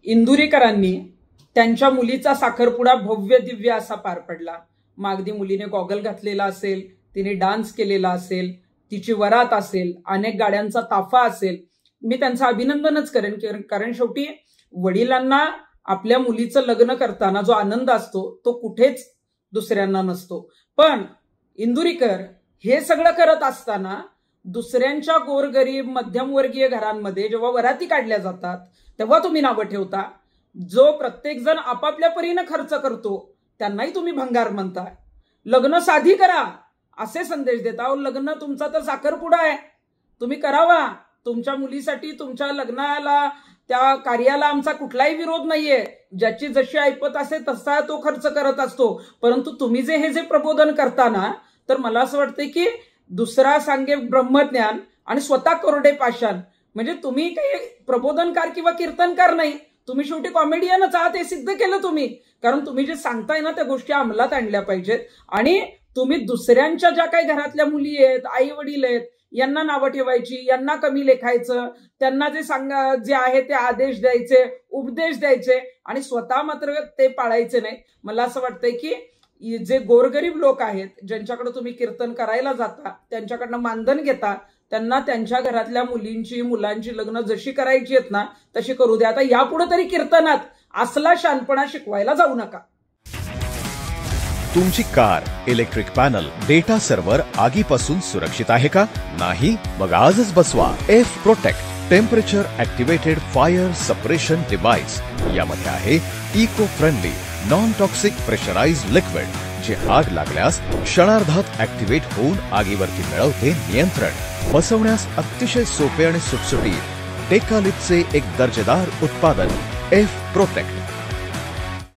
इंदुरीकरांनी त्यांच्या मुलीचा साखरपुडा भव्य दिव्य असा पार पडला। मागदी मुलीने गॉगल घातलेला असेल, तिने डान्स केलेला असेल, तिची वरात असेल, अनेक गाड्यांचा ताफा असेल। मी त्यांचं अभिनंदनच करेन, कारण शेवटी वडिलांना आपल्या मुलीचं लग्न करताना जो आनंद असतो तो कुठेच दुसऱ्यांना नसतो। पण इंदुरीकर हे सगळं करत असताना दुसऱ्यांच्या गोरगरीब मध्यमवर्गीय घरांमध्ये जेव्हा वराती काढल्या जातात तेव्हा तुम्ही नावं ठेवता। जो प्रत्येक जण आपापल्या परीने खर्च करतो त्यांनाही तुम्ही भंगार म्हणता। लग्न साधी करा असे संदेश देता। लग्न तुमचा तर साखरपुडा आहे, तुम्ही करावा। तुमच्या मुलीसाठी तुमच्या लग्नाला त्या कार्याला आमचा कुठलाही विरोध नाहीये। ज्याची जशी ऐपत असे तसा तो खर्च करत असतो। परंतु तुम्ही हे जे प्रबोधन करताना तर मला असं वाटतं की दुसरा सांगे ब्रह्मज्ञान आणि स्वतः कोरडे पाषाण, म्हणजे तुम्ही काही प्रबोधनकार किंवा कीर्तनकार नाही, तुम्ही शेवटी कॉमेडियनच आहात हे सिद्ध केलं तुम्ही। कारण तुम्ही जे सांगताय ना त्या गोष्टी अंमलात आणल्या पाहिजेत। आणि तुम्ही दुसऱ्यांच्या ज्या काही घरातल्या मुली आहेत, आई वडील आहेत, यांना नावं ठेवायची, यांना कमी लेखायचं, त्यांना जे आहे ते आदेश द्यायचे, उपदेश द्यायचे आणि स्वतः मात्र ते पाळायचे नाही। मला असं वाटतंय की जे गोरगरीब लोक आहेत ज्यांच्याकडे तुम्ही कीर्तन करायला जाता, त्यांच्याकडनं मानधन घेता, त्यांना त्यांच्या घरातल्या मुलांची लग्न जशी करायची आहेत ना तशी करू द्या। आता यापुढे तरी कीर्तनात असला शानपणा शिकवायला जाऊ नका। तुमची car, electric panel, data server आगीपासून सुरक्षित आहे का? नाही? मग आजच बसवा F protect temperature activated fire suppression device. यामध्ये आहे eco friendly non toxic pressurized liquid, जे आग लागल्यास क्षणार्धात ऍक्टिव्हेट होऊन आगीवरती मिळवते नियंत्रण। बसवण्यास अतिशय सोपे आणि सुटसुटीत डेकालिपचे एक दर्जेदार उत्पादन एफ प्रोटेक्ट।